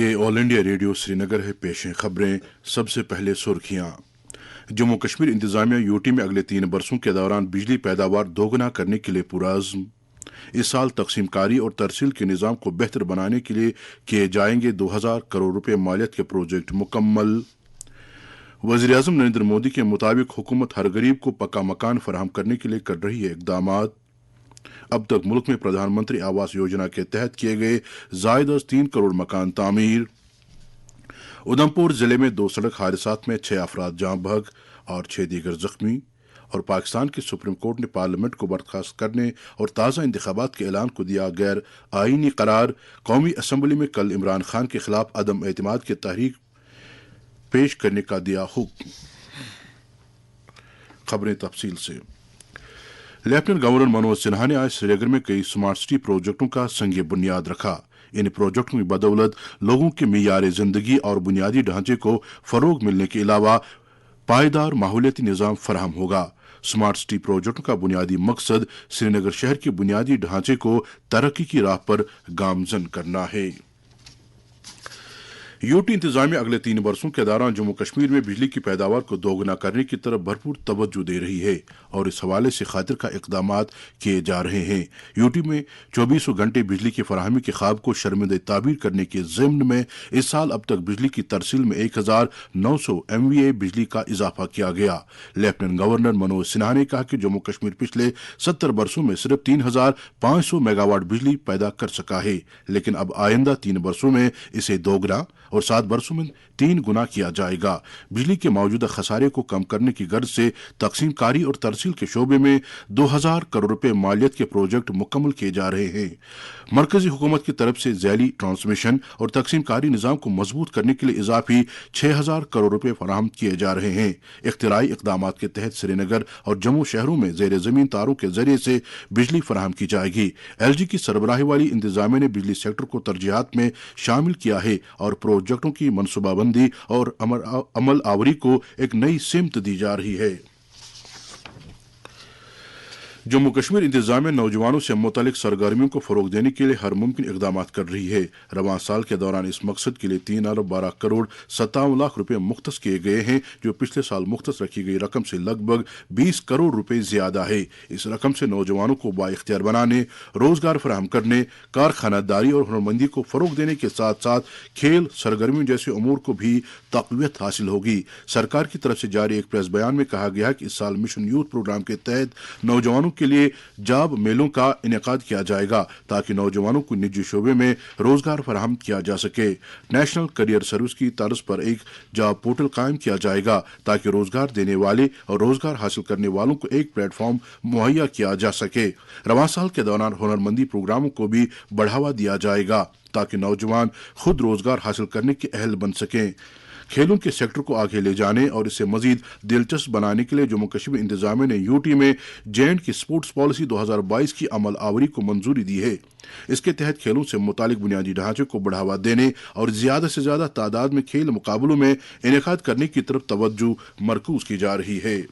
ये all India radio Srinagar है। पेश हैं खबरें। सबसे पहले सुर्खियां। जम्मू कश्मीर इंतजामिया यूटी में अगले 3 बरसों के दौरान बिजली पैदावार दोगुना करने के लिए पुरअज़्म। इस साल तकसीम कारी और तरसील के निज़ाम को बेहतर बनाने के लिए किए जाएंगे 2000 करोड़ रुपए मालियत के प्रोजेक्ट मुकम्मल। वज़ीर-ए-आज़म नरेंद्र मोदी के मुताबिक हुकूमत हर गरीब को पक्का मकान फराहम करने के लिए कर रही है इक़दामात। अब तक मुल्क में प्रधानमंत्री आवास योजना के तहत किए गए ज़ायद 3 करोड़ मकान तामीर। उधमपुर जिले में 2 सड़क हादसात में 6 अफराद जाँ बहक और 6 दीगर जख्मी। और पाकिस्तान की सुप्रीम कोर्ट ने पार्लियामेंट को बर्खास्त करने और ताज़ा इंतखाबात के ऐलान को दिया गैर आईनी करार। कौमी असम्बली में कल इमरान खान के खिलाफ अदम एतमाद की तहरीक पेश करने का दिया हुक्म। खबरें तफसील से। लेफ्टिनेंट गवर्नर मनोज सिन्हा ने आज श्रीनगर में कई स्मार्ट सिटी प्रोजेक्टों का संग बुनियाद रखा। इन प्रोजेक्टों की बदौलत लोगों के मियार जिंदगी और बुनियादी ढांचे को फरोग मिलने के अलावा पायदार माहौलियाती निज़ाम फराहम होगा। स्मार्ट सिटी प्रोजेक्टों का बुनियादी मकसद श्रीनगर शहर के बुनियादी ढांचे को तरक्की की राह पर गामजन करना है। यूटी इंतजामिया अगले 3 बरसों के दौरान जम्मू कश्मीर में बिजली की पैदावार को दोगुना करने की तरफ भरपूर तवज्जो दे रही है और इस हवाले से खातिर का इक़दामात किए जा रहे हैं। यूटी में 24 घंटे बिजली की फराहमी के ख्वाब को शर्मिंदा ताबीर करने के ज़िम्न में इस साल अब तक बिजली की तरसील में 1900 MVA बिजली का इजाफा किया गया। लेफ्टिनेंट गवर्नर मनोज सिन्हा ने कहा कि जम्मू कश्मीर पिछले 70 बरसों में सिर्फ 3500 मेगावाट बिजली पैदा कर सका है, लेकिन अब आइंदा 3 बरसों में इसे दोगुना और 7 बरसों में 3 गुना किया जाएगा। बिजली के मौजूदा खसारे को कम करने की गर्ज से तकसीम कारी और तरसील के शोबे में 2000 करोड़ रुपए मालियत के प्रोजेक्ट मुकम्मल किए जा रहे हैं। मरकजी हुकूमत की तरफ से ज़ैली ट्रांसमिशन और तकसीम कारी निज़ाम को मजबूत करने के लिए इजाफी 6000 करोड़ रुपए फराहम किए जा रहे हैं। इख्तिराई इक़दामात के तहत श्रीनगर और जम्मू शहरों में ज़ेर ज़मीन तारों के जरिए से बिजली फराहम की जाएगी। LG की सरबराही वाली इंतजामिया ने बिजली सेक्टर को तरजीहात में शामिल किया है और प्रोजेक्टों की मनसूबाबंदी और अमल आवरी को एक नई सिमत दी जा रही है। जम्मू कश्मीर इंतजामिया नौजवानों से मुतालिक सरगर्मियों को फरोग देने के लिए हर मुमकिन इक़दामात कर रही है। रवां साल के दौरान इस मकसद के लिए 3 अरब 12 करोड़ 57 लाख रुपए मुख्तस किए गए हैं, जो पिछले साल मुख्तस रखी गई रकम से लगभग 20 करोड़ रुपए ज्यादा है। इस रकम से नौजवानों को बाइख्तियार बनाने, रोजगार फराहम करने, कारखानादारी और हुनरमंदी को फरोग देने के साथ साथ खेल सरगर्मियों जैसे उमूर को भी तक़वियत हासिल होगी। सरकार की तरफ से जारी एक प्रेस बयान में कहा गया है कि इस साल मिशन यूथ प्रोग्राम के तहत नौजवानों के लिए जॉब मेलों का इनेकाद किया जाएगा ताकि नौजवानों को निजी शोबे में रोजगार फराहम किया जा सके। नेशनल करियर सर्विस की तर्ज पर एक जॉब पोर्टल कायम किया जाएगा ताकि रोजगार देने वाले और रोजगार हासिल करने वालों को एक प्लेटफॉर्म मुहैया किया जा सके। रवां साल के दौरान हुनरमंदी प्रोग्रामों को भी बढ़ावा दिया जाएगा ताकि नौजवान खुद रोजगार हासिल करने के अहल बन सकें। खेलों के सेक्टर को आगे ले जाने और इसे मजीद दिलचस्प बनाने के लिए जम्मू कश्मीर इंतजामिया ने यूटी में जेएंड की स्पोर्ट्स पॉलिसी 2022 की अमल आवरी को मंजूरी दी है। इसके तहत खेलों से मुतालिक बुनियादी ढांचे को बढ़ावा देने और ज्यादा से ज्यादा तादाद में खेल मुकाबलों में इनेकाद करने की तरफ तवज्जो मरकूज की जा रही है।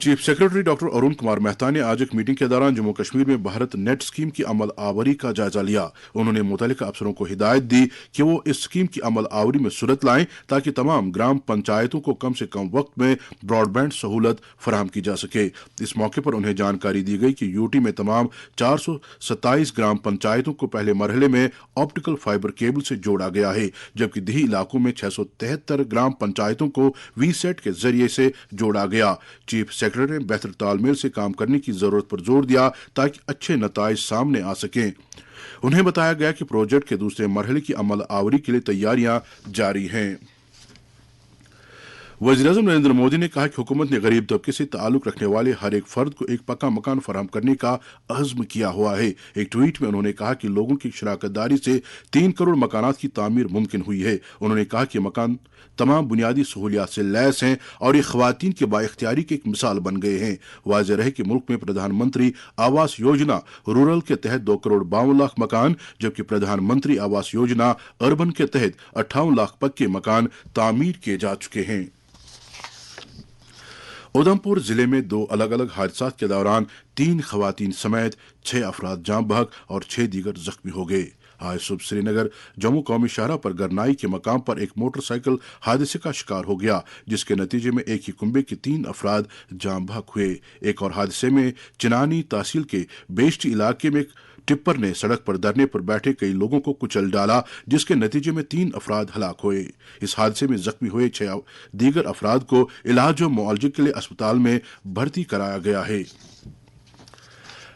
Chief secretary doctor Arun Kumar Mehta ने आज एक मीटिंग के दौरान जम्मू कश्मीर में भारत नेट स्कीम की अमल आवरी का जायजा लिया। उन्होंने मुतल्लिका अफसरों को हिदायत दी कि वो इस स्कीम की अमल आवरी में सूरत लाएं ताकि तमाम ग्राम पंचायतों को कम से कम वक्त में ब्रॉडबैंड सहूलत फराहम की जा सके। इस मौके पर उन्हें जानकारी दी गई कि यूटी में तमाम 427 ग्राम पंचायतों को पहले मरहले में ऑप्टिकल फाइबर केबल से जोड़ा गया है, जबकि दिही इलाकों में 673 ग्राम पंचायतों को वीसेट के जरिए से जोड़ा गया। चीफ सेक्रेटरी ने बेहतर तालमेल से काम करने की जरूरत पर जोर दिया ताकि अच्छे नताइज सामने आ सकें। उन्हें बताया गया कि प्रोजेक्ट के दूसरे मरहले की अमल आवरी के लिए तैयारियां जारी हैं। वज़ीर-ए-आज़म नरेंद्र मोदी ने कहा कि हुकूमत ने गरीब तबके से ताल्लुक रखने वाले हर एक फर्द को एक पक्का मकान फराहम करने का अज़्म किया हुआ है। एक ट्वीट में उन्होंने कहा कि लोगों की शराकत दारी से 3 करोड़ मकानात की तामीर मुमकिन हुई है। उन्होंने कहा कि मकान तमाम बुनियादी सहूलियात से लैस हैं और ये ख़वातीन के बाइख्तियारी की एक मिसाल बन गए हैं। वाज़ेह रहे कि मुल्क में प्रधानमंत्री आवास योजना रूरल के तहत 2 करोड़ 52 लाख मकान, जबकि प्रधानमंत्री आवास योजना अर्बन के तहत 58 लाख पक्के मकान तामीर किए जा चुके हैं। उधमपुर जिले में 2 अलग अलग हादसात के दौरान 3 खवातीन समेत 6 अफराद जाँ बहक और 6 दीगर जख्मी हो गए। आज सुबह श्रीनगर जम्मू कौमी शाहरा पर गरनाई के मकाम पर एक मोटरसाइकिल हादसे का शिकार हो गया, जिसके नतीजे में एक ही कुंबे के 3 अफराद जान बहक हुए। एक और हादसे में चिनानी तहसील के बेश्ती इलाके में टिप्पर ने सड़क पर धरने पर बैठे कई लोगों को कुचल डाला, जिसके नतीजे में 3 अफराद हलाक हुए। इस हादसे में जख्मी हुए 6 दीगर अफराद को इलाज और मुआवजे के लिए अस्पताल में भर्ती कराया गया है।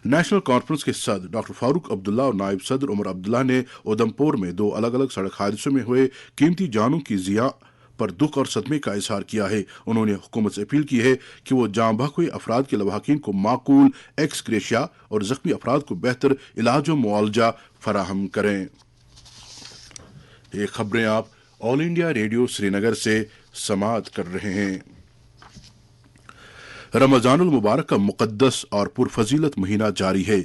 नेशनल कॉन्फ्रेंस के सदर डॉक्टर फारूक अब्दुल्ला और नायब सदर उमर अब्दुल्ला ने उधमपुर में 2 अलग अलग सड़क हादसों में हुए कीमती जानों की ज़िया पर दुख और सदमे का इजहार किया है। उन्होंने हुकूमत से अपील की है कि वो जान बहक हुए अफराद के लवाहिकीन को माकूल एक्स ग्रेशिया और जख्मी अफराद को बेहतर इलाज और मुआवजा फराहम करें। ये खबरें आप ऑल इंडिया रेडियो श्रीनगर से समाअत कर रहे हैं। रमजानुल मुबारक का मुकद्दस और पुरफजीलत महीना जारी है।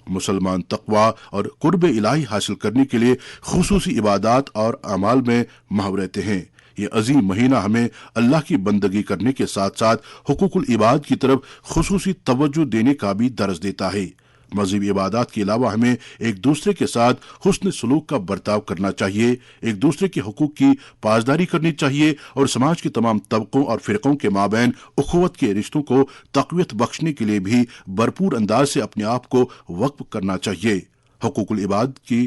मुसलमान तकवा और कुर्ब इलाही हासिल करने के लिए खुसूसी इबादात और अमाल में महव रहते हैं। ये अजीम महीना हमें अल्लाह की बंदगी करने के साथ साथ हुकूकुल इबाद की तरफ खुसूसी तवज्जो देने का भी दर्ज देता है। मज़हबी इबादत के अलावा हमें एक दूसरे के साथ हुस्न सलूक का बर्ताव करना चाहिए, एक दूसरे के हुकूक की पासदारी करनी चाहिए और समाज के तमाम तबकों और फ़िरक़ों के माबैन उखुवत के रिश्तों को तक़वियत बख्शने के लिए भी भरपूर अंदाज से अपने आप को वक्फ करना चाहिए। हुकूकुल इबाद की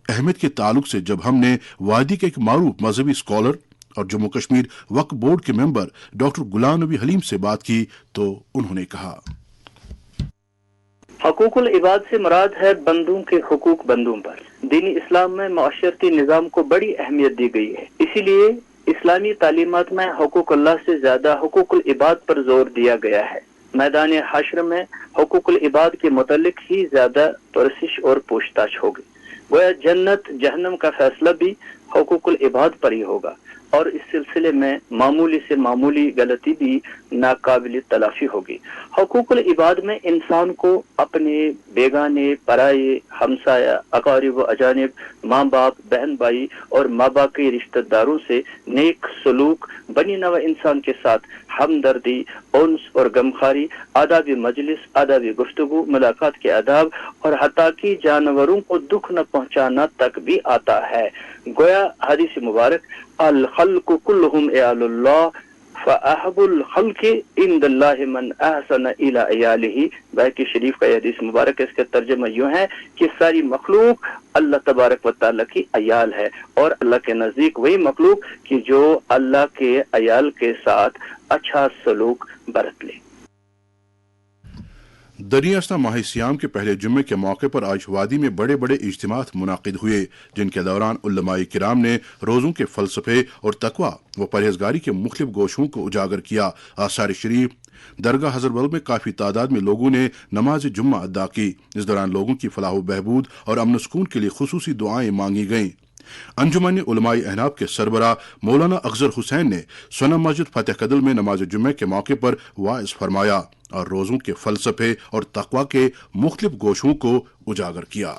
अहमियत के ताल्लुक से जब हमने वादी के एक मारूफ मजहबी स्कॉलर और जम्मू कश्मीर वक्फ बोर्ड के मेंबर डॉक्टर गुलाम नबी हलीम से बात की तो उन्होंने कहा, हुकूकुल इबाद से मुराद है बंदों के हुकूक बंदों पर। दीनी इस्लाम में माशरती निज़ाम को बड़ी अहमियत दी गई है, इसीलिए इस्लामी तालीमात में हुकूकुल्लाह से ज्यादा हुकूकुल इबाद पर जोर दिया गया है। मैदान हश्र में हुकूकुल इबाद के मुतालिक ही ज्यादा परसिश और पूछताछ होगी। गोया जन्नत जहन्नम का फैसला भी हुकूकुल इबाद पर ही होगा और इस सिलसिले में मामूली से मामूली गलती भी नाकाबिल तलाफी होगी। हुकूकुल इबाद में इंसान को अपने बेगाने, पराये, हमसाया, अकारिब, अजानिब, माँ बाप, बहन भाई और माँ बाप के रिश्तेदारों से नेक सलूक, बनी नवा इंसान के साथ हमदर्दी, उन्स और गमखारी, आदाब मजलिस, आदाब गुफ्तगू, मुलाकात के आदाब और हत्ता की जानवरों को दुख न पहुंचाना तक भी आता है। गोया हदीस मुबारक अल खल्क़ु कुल्लुहुम इयालुल्लाह फ़अहब्बुल खल्क़ि इंदल्लाहि मन अहसन इला इयालिही। बैकी शरीफ का हदीस मुबारक, इसका तर्जुमा यूं है कि सारी मखलूक अल्लाह तबारक व तआला की अयाल है और अल्लाह के नजदीक वही मखलूक कि जो अल्लाह के अयाल के साथ अच्छा सलूक बरत ले। दरियास्ता माह सियाम के पहले जुम्मे के मौके पर आज वादी में बड़े बड़े इज्तिमात मुनाकिद हुए, जिनके दौरान उलमाए किराम ने रोज़ों के फ़लसफ़े और तकवा व परहेजगारी के मुख्तलिफ गोशों को उजागर किया। आसार शरीफ दरगाह हज़रतबल में काफ़ी तादाद में लोगों ने नमाज जुम्मा अदा की। इस दौरान लोगों की फलाह बहबूद और अमन सुकून के लिए खुसूसी दुआएं मांगी गईं। अंजुमन उलमाए अहनाब के सरबरा मौलाना अख्तर हुसैन ने सोनम मस्जिद फतेह कदल में नमाज जुम्मे के मौके पर वाइज फरमाया और रोज़ों के फ़लसफ़े और तकवा के मुख्तलिफ गोशों को उजागर किया।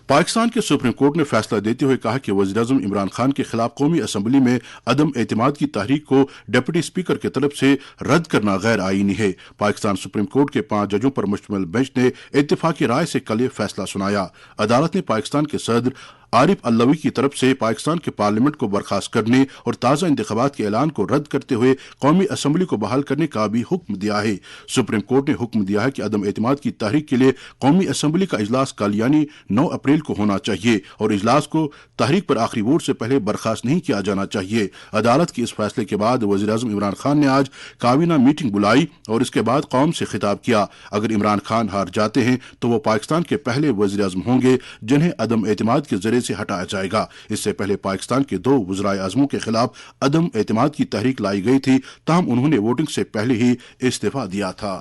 पाकिस्तान के सुप्रीम कोर्ट ने फैसला देते हुए कहा कि वज़ीर-ए-आज़म इमरान खान के खिलाफ कौमी असम्बली में अदम एतमाद की तहरीक को डिप्टी स्पीकर की तरफ से रद्द करना गैर आईनी है। पाकिस्तान सुप्रीम कोर्ट के 5 जजों पर मुश्तमिल बेंच ने इत्तेफाकी राय से कल ये फैसला सुनाया। अदालत ने पाकिस्तान के सदर आरिफ अल्लवी की तरफ से पाकिस्तान के पार्लियामेंट को बर्खास्त करने और ताज़ा इंतखाबात के ऐलान को रद्द करते हुए कौमी असम्बली को बहाल करने का भी हुक्म दिया है। सुप्रीम कोर्ट ने हुक्म दिया है कि अदम एतमाद की तहरीक के लिए कौमी असम्बली का इजलास कल यानी 9 अप्रैल को होना चाहिए और इजलास को तहरीक पर आखिरी वोट से पहले बर्खास्त नहीं किया जाना चाहिए। अदालत के इस फैसले के बाद वज़ीर-ए-आज़म इमरान खान ने आज काबीना मीटिंग बुलाई और इसके बाद कौम से खिताब किया। अगर इमरान खान हार जाते हैं तो वो पाकिस्तान के पहले वज़ीर-ए-आज़म होंगे जिन्हें अदम एतमाद के जरिए से हटाया जाएगा। इससे पहले पाकिस्तान के 2 वज़राए आज़मों के खिलाफ अदम एतमाद की तहरीक लाई गई थी, ताहम उन्होंने वोटिंग से पहले ही इस्तीफा दिया था।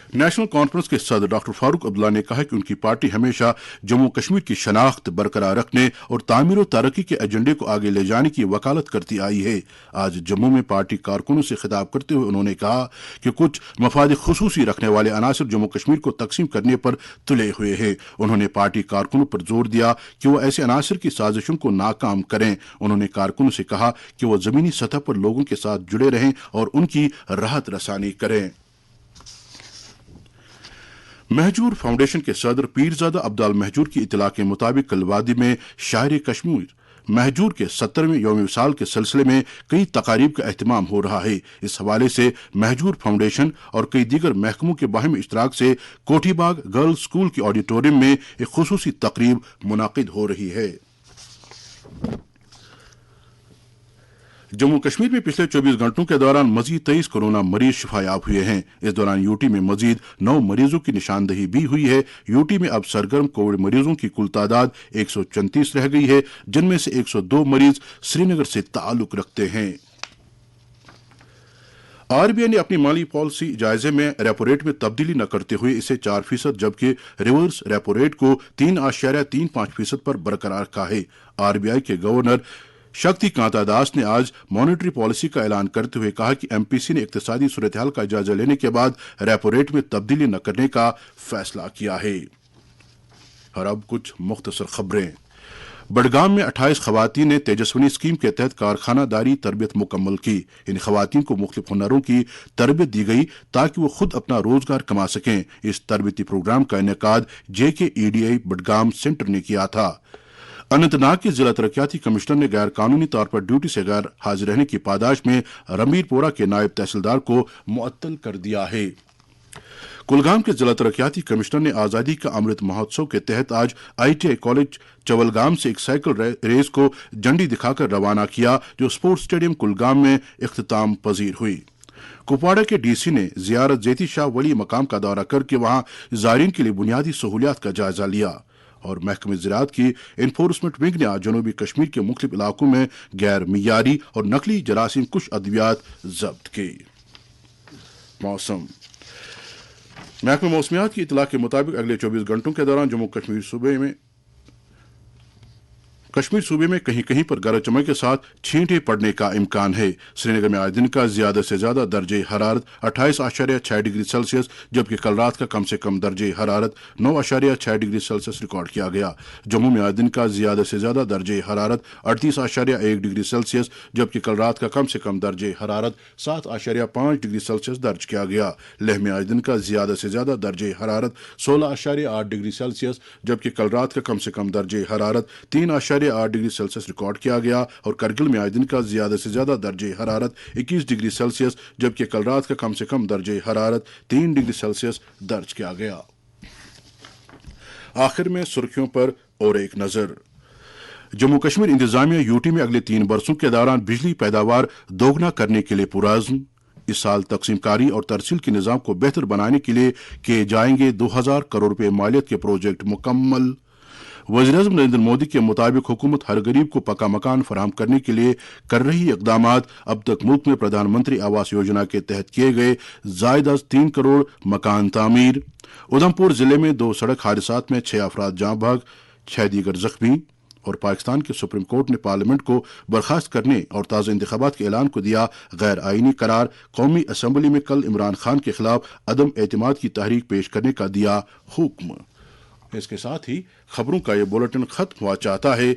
नेशनल कॉन्फ्रेंस के सदर डॉक्टर फारूक अब्दुल्ला ने कहा कि उनकी पार्टी हमेशा जम्मू कश्मीर की शनाख्त बरकरार रखने और तामीर और तरक्की के एजेंडे को आगे ले जाने की वकालत करती आई है। आज जम्मू में पार्टी कारकुनों से खिताब करते हुए उन्होंने कहा कि कुछ मफाद खुसूसी रखने वाले अनासर जम्मू कश्मीर को तकसीम करने पर तुले हुए हैं। उन्होंने पार्टी कारकुनों पर जोर दिया कि वो ऐसे अनासर की साजिशों को नाकाम करें। उन्होंने कारकुनों से कहा कि वो ज़मीनी सतह पर लोगों के साथ जुड़े रहें और उनकी राहत रसानी करें। महजूर फाउंडेशन के सदर पीरजादा अब्दाल महजूर की इतला के मुताबिक कल वादी में शायर कश्मीर महजूर के 70वें यौम विसाल के सिलसिले में कई तकारीब का एहतमाम हो रहा है। इस हवाले से महजूर फाउंडेशन और कई दीगर महकमों के बाहिम इश्तराक से कोठीबाग गर्ल्स स्कूल के ऑडिटोरियम में एक खुसूसी तकरीब मुनाकिद हो रही है। जम्मू कश्मीर में पिछले 24 घंटों के दौरान मजीद 23 कोरोना मरीज शिफायाब हुए हैं। इस दौरान यूटी में मजीद 9 मरीजों की निशानदही भी हुई है। यूटी में अब सरगर्म कोविड मरीजों की कुल तादाद 134 रह गई है, जिनमें से 102 मरीज श्रीनगर से ताल्लुक रखते हैं। आरबीआई ने अपनी माली पॉलिसी जायजे में रेपो रेट में तब्दीली न करते हुए इसे 4% जबकि रिवर्स रेपो रेट को 3.35% पर बरकरार रखा है। आरबीआई के गवर्नर शक्ति कांता दास ने आज मॉनेटरी पॉलिसी का ऐलान करते हुए कहा कि एमपीसी ने इक्तिसादी सूरत-ए-हाल का जायजा लेने के बाद रेपो रेट में तब्दीली न करने का फैसला किया है। और अब कुछ मुख्तसर खबरें। बडगाम में 28 खवातीन ने तेजस्विनी स्कीम के तहत कारखानादारी तरबियत मुकम्मल की। इन खवातीन को मुख्तलिफ हुनरों की तरबियत दी गई ताकि वो खुद अपना रोजगार कमा सकें। इस तरबियती प्रोग्राम का इनेकाद JKEDI बडगाम सेंटर ने किया था। अनंतनाग के जिला तरक्याती कमिश्नर ने गैर कानूनी तौर पर ड्यूटी से गैर हाजिर रहने की पादाश में रमीरपोरा के नायब तहसीलदार को मुअत्तल कर दिया है। कुलगाम के जिला तरक्याती कमिश्नर ने आज़ादी का अमृत महोत्सव के तहत आज ITI कॉलेज चवलगाम से एक साइकिल रेस को झंडी दिखाकर रवाना किया, जो स्पोर्ट्स स्टेडियम कुलगाम में इख्तिताम पजीर हुई। कुपवाड़ा के DC ने जियारत जेती शाह वली मकाम का दौरा करके वहां ज़ायरीन के लिए बुनियादी सहूलियात का जायजा लिया। और महकमे ज़राअत की इन्फोर्समेंट विंग ने आज जनूबी कश्मीर के मुख्तलिफ इलाकों में गैर मियारी और नकली जरासीम कुछ अद्वियात जब्त की। मौसम। महकमे मौसमियात की इतला के मुताबिक अगले 24 घंटों के दौरान जम्मू कश्मीर सूबे में कहीं कहीं पर गरज चमक के साथ छींटे पड़ने का इम्कान है। श्रीनगर में आज दिन का ज्यादा से ज्यादा दर्जे हरारत 28.6 डिग्री सेल्सियस जबकि कल रात का कम से कम दर्जे हरारत 9.6 डिग्री सेल्सियस रिकॉर्ड किया गया। जम्मू में आज दिन का ज्यादा से ज्यादा दर्जे हरारत 38.1 डिग्री सेल्सियस जबकि कल रात का कम से कम दर्जे हरारत 7.5 डिग्री सेल्सियस दर्ज किया गया। लेह में आज दिन का ज्यादा से ज्यादा दर्जे हरारत 16.8 डिग्री सेल्सियस जबकि कल रात का कम से कम दर्जे हरारत 3.8 डिग्री सेल्सियस रिकॉर्ड किया गया। और करगिल में आज दिन का ज्यादा से ज्यादा दर्जे हरारत 21 डिग्री सेल्सियस जबकि कल रात का कम से कम दर्जे हरारत 3 डिग्री सेल्सियस दर्ज किया गया। आखिर में सुर्खियों पर और एक नजर। जम्मू कश्मीर इंतजामिया यूटी में अगले 3 बरसों के दौरान बिजली पैदावार दोगुना करने के लिए पुरअज़्म। इस साल तकसीमकारी और तरसील के निज़ाम को बेहतर बनाने के लिए किए जाएंगे 2000 करोड़ रुपए मालियत के प्रोजेक्ट मुकम्मल। वज़ीर-ए-आज़म नरेंद्र मोदी के मुताबिक हुकूमत हर गरीब को पक्का मकान फराहम करने के लिए कर रही इक़दामात। अब तक मुल्क में प्रधानमंत्री आवास योजना के तहत किए गए ज़ायद अज़ 3 करोड़ मकान तामीर। उधमपुर जिले में 2 सड़क हादसात में 6 अफराद जाँ भाग, 6 दीगर जख्मी। और पाकिस्तान के सुप्रीम कोर्ट ने पार्लियामेंट को बर्खास्त करने और ताज़ा इंतखाबात के ऐलान को दिया गैर आईनी करार। कौमी असम्बली में कल इमरान खान के खिलाफ अदम एतमाद की तहरीक पेश करने का दिया हुक्म। इसके साथ ही खबरों का ये बुलेटिन खत्म हुआ चाहता है।